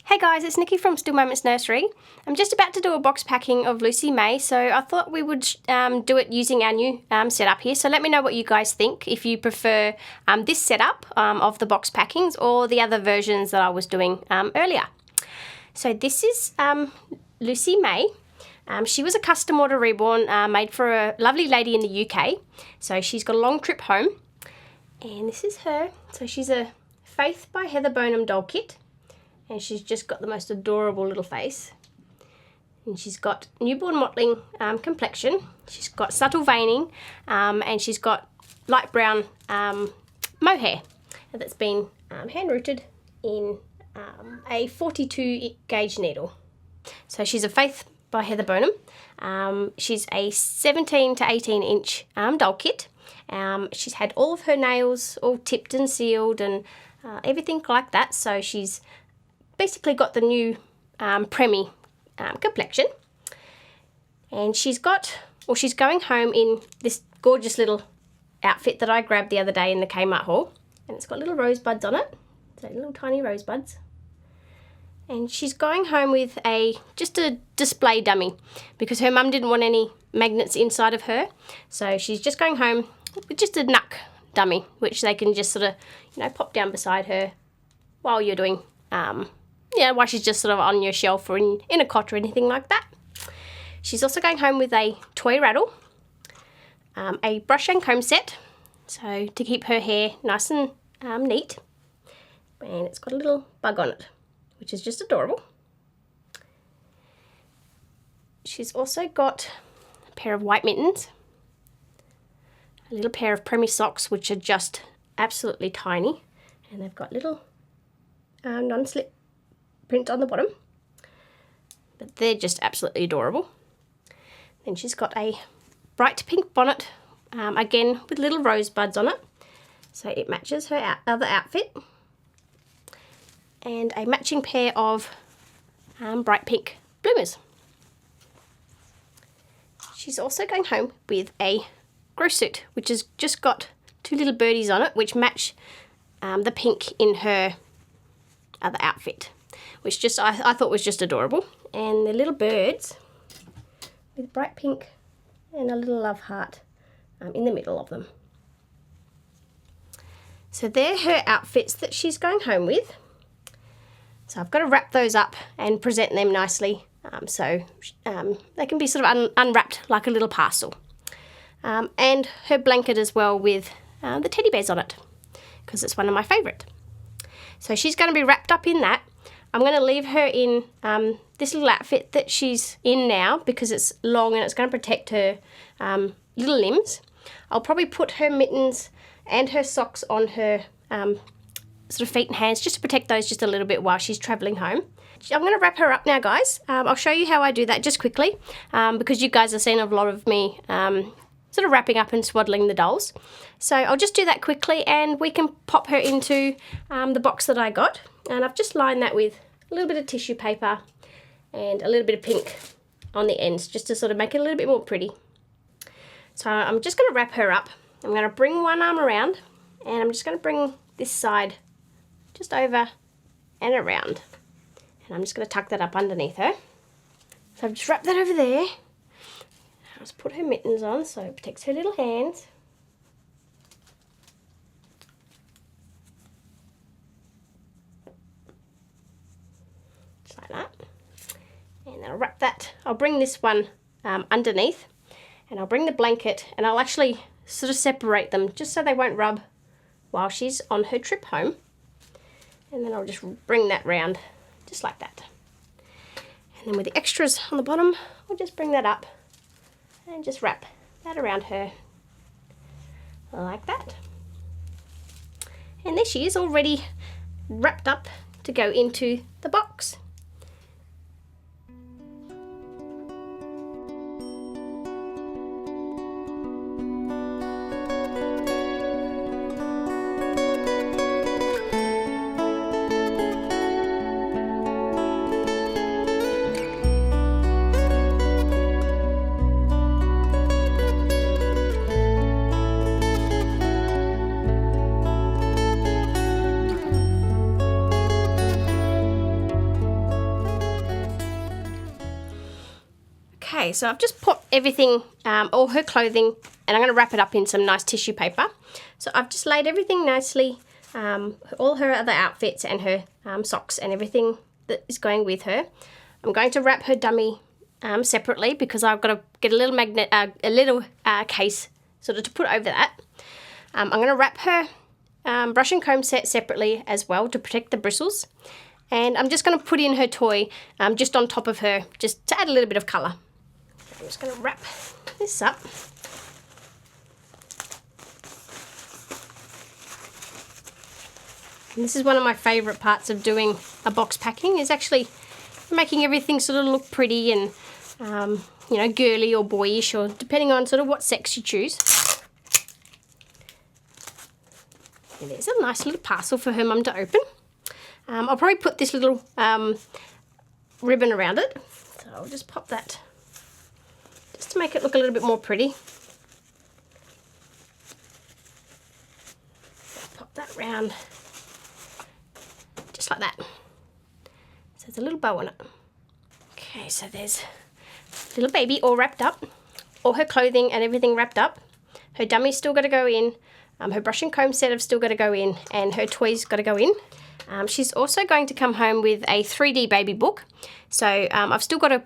Hey guys, it's Nikki from Still Moments Nursery. I'm just about to do a box packing of Lucy May, so I thought we would do it using our new setup here. So let me know what you guys think, if you prefer this setup of the box packings or the other versions that I was doing earlier. So this is Lucy May. She was a custom order Reborn made for a lovely lady in the UK. So she's got a long trip home. And this is her. So she's a Faith by Heather Bonham doll kit. And she's just got the most adorable little face. And she's got newborn mottling complexion. She's got subtle veining, and she's got light brown mohair that's been hand rooted in a 42 gauge needle. So she's a Faith by Heather Bonham. She's a 17 to 18 inch doll kit. She's had all of her nails all tipped and sealed and everything like that. So she's basically got the new preemie complexion, and she's going home in this gorgeous little outfit that I grabbed the other day in the Kmart haul, and it's got little rosebuds on it, so little tiny rosebuds. And she's going home with just a display dummy because her mum didn't want any magnets inside of her, so she's just going home with just a knuck dummy, which they can just sort of pop down beside her while you're doing while she's just sort of on your shelf or in a cot or anything like that. She's also going home with a toy rattle, a brush and comb set, so to keep her hair nice and neat, and it's got a little bug on it, which is just adorable. She's also got a pair of white mittens, a little pair of preemie socks, which are just absolutely tiny, and they've got little non-slip print on the bottom, but they're just absolutely adorable. Then she's got a bright pink bonnet, again with little rosebuds on it, so it matches her other outfit, and a matching pair of bright pink bloomers. She's also going home with a grow suit, which has just got two little birdies on it, which match the pink in her other outfit, which I thought was just adorable. And the little birds with bright pink and a little love heart in the middle of them. So they're her outfits that she's going home with. So I've got to wrap those up and present them nicely, so they can be sort of unwrapped like a little parcel. And her blanket as well with the teddy bears on it, because it's one of my favourite. So she's going to be wrapped up in that. I'm going to leave her in this little outfit that she's in now because it's long and it's going to protect her little limbs. I'll probably put her mittens and her socks on her sort of feet and hands just to protect those just a little bit while she's travelling home. I'm going to wrap her up now, guys. I'll show you how I do that just quickly because you guys have seen a lot of me sort of wrapping up and swaddling the dolls. So I'll just do that quickly and we can pop her into the box that I got. And I've just lined that with a little bit of tissue paper and a little bit of pink on the ends just to sort of make it a little bit more pretty. So I'm just going to wrap her up. I'm going to bring one arm around and I'm just going to bring this side just over and around. And I'm just going to tuck that up underneath her. So I've just wrapped that over there. I'll just put her mittens on so it protects her little hands. Just like that. And I'll wrap that. I'll bring this one underneath, and I'll bring the blanket, and I'll actually sort of separate them just so they won't rub while she's on her trip home. And then I'll just bring that round just like that. And then with the extras on the bottom, I'll just bring that up and just wrap that around her like that. And there she is, already wrapped up to go into the box. Okay, so I've just put everything, all her clothing, and I'm going to wrap it up in some nice tissue paper. So I've just laid everything nicely, all her other outfits and her socks and everything that is going with her. I'm going to wrap her dummy separately because I've got to get a little magnet, case sort of to put over that. I'm going to wrap her brush and comb set separately as well to protect the bristles. And I'm just going to put in her toy just on top of her, just to add a little bit of colour. I'm just going to wrap this up. And this is one of my favourite parts of doing a box packing, is actually making everything sort of look pretty and, you know, girly or boyish, or depending on sort of what sex you choose. And there's a nice little parcel for her mum to open. I'll probably put this little ribbon around it. So I'll just pop that just to make it look a little bit more pretty. Pop that round just like that. So there's a little bow on it. Okay, so there's little baby all wrapped up. All her clothing and everything wrapped up. Her dummy's still got to go in. Her brush and comb set have still got to go in, and her toys got to go in. She's also going to come home with a 3D baby book. So I've still got to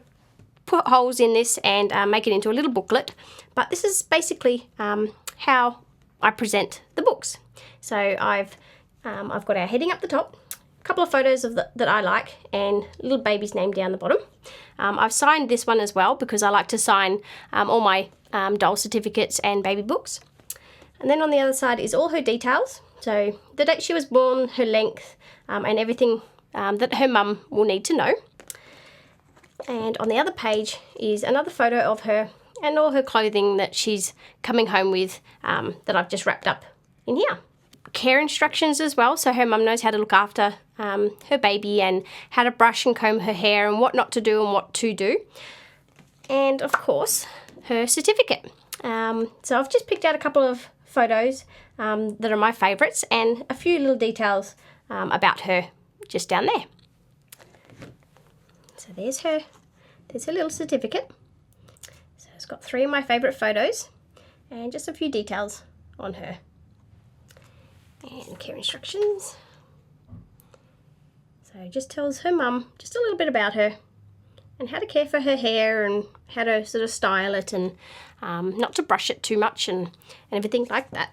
put holes in this and make it into a little booklet. But this is basically how I present the books. So I've got our heading up the top, a couple of photos of that I like, and little baby's name down the bottom. I've signed this one as well because I like to sign all my doll certificates and baby books. And then on the other side is all her details. So the date she was born, her length, and everything that her mum will need to know. And on the other page is another photo of her and all her clothing that she's coming home with that I've just wrapped up in here. Care instructions as well, so her mum knows how to look after her baby and how to brush and comb her hair and what not to do and what to do. And of course, her certificate. So I've just picked out a couple of photos that are my favourites and a few little details about her just down there. So there's her little certificate. So it's got 3 of my favourite photos and just a few details on her. And care instructions. So it just tells her mum just a little bit about her and how to care for her hair and how to sort of style it and not to brush it too much and everything like that.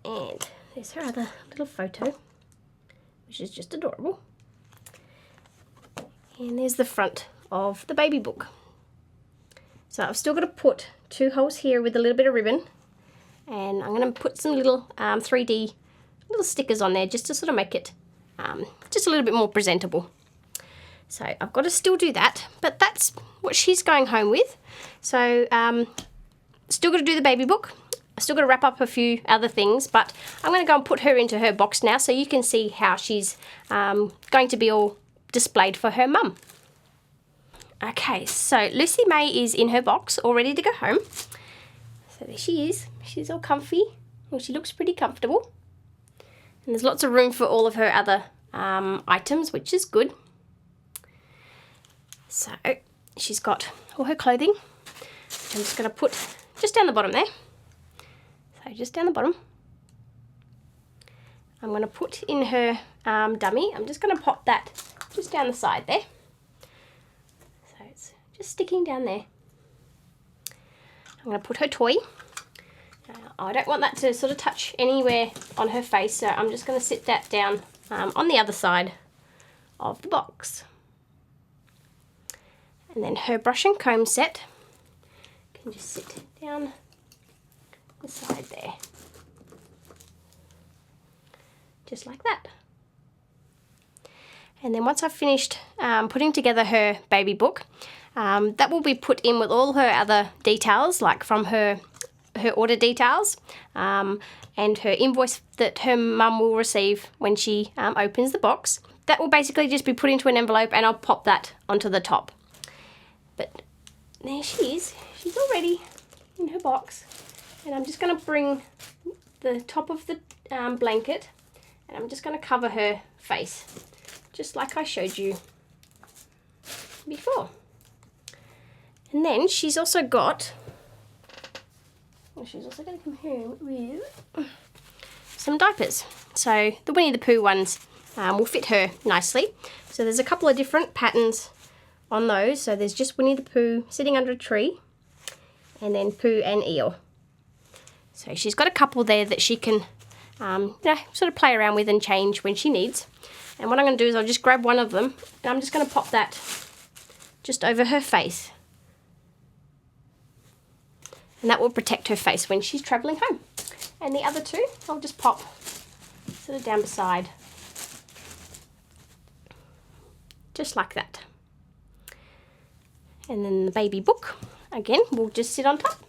And there's her other little photo, which is just adorable. And there's the front of the baby book. So I've still got to put 2 holes here with a little bit of ribbon, and I'm going to put some little 3D little stickers on there just to sort of make it just a little bit more presentable. So I've got to still do that, but that's what she's going home with. So still got to do the baby book. I still got to wrap up a few other things, but I'm going to go and put her into her box now so you can see how she's going to be all displayed for her mum. Okay, so Lucy May is in her box, all ready to go home. So there she is. She's all comfy. Well, she looks pretty comfortable. And there's lots of room for all of her other items, which is good. So she's got all her clothing. I'm just going to put just down the bottom there. So just down the bottom. I'm going to put in her dummy. I'm just going to pop that just down the side there. So it's just sticking down there. I'm going to put her toy. I don't want that to sort of touch anywhere on her face, so I'm just going to sit that down on the other side of the box. And then her brush and comb set can just sit down the side there. Just like that. And then once I've finished putting together her baby book, that will be put in with all her other details, like from her order details and her invoice that her mum will receive when she opens the box. That will basically just be put into an envelope, and I'll pop that onto the top. But there she is. She's already in her box. And I'm just going to bring the top of the blanket, and I'm just going to cover her face, just like I showed you before. And then she's also got, she's also going to come home with some diapers. So the Winnie the Pooh ones will fit her nicely. So there's a couple of different patterns on those. So there's just Winnie the Pooh sitting under a tree, and then Pooh and Eel. So she's got a couple there that she can sort of play around with and change when she needs. And what I'm going to do is I'll just grab one of them, and I'm just going to pop that just over her face. And that will protect her face when she's travelling home. And the other two, I'll just pop sort of down beside. Just like that. And then the baby book, again, will just sit on top.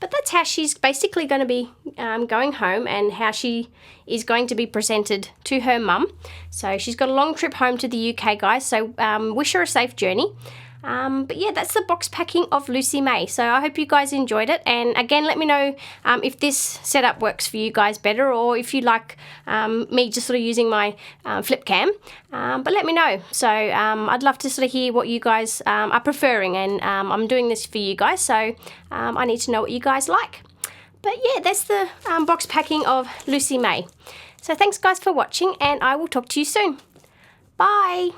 But that's how she's basically going to be going home, and how she is going to be presented to her mum. So she's got a long trip home to the UK, guys, so wish her a safe journey. But yeah, that's the box packing of Lucy May. So I hope you guys enjoyed it, and again, let me know if this setup works for you guys better, or if you like me just sort of using my flip cam. But let me know. So I'd love to sort of hear what you guys are preferring, and I'm doing this for you guys, so I need to know what you guys like. But yeah, that's the box packing of Lucy May. So thanks guys for watching, and I will talk to you soon. Bye!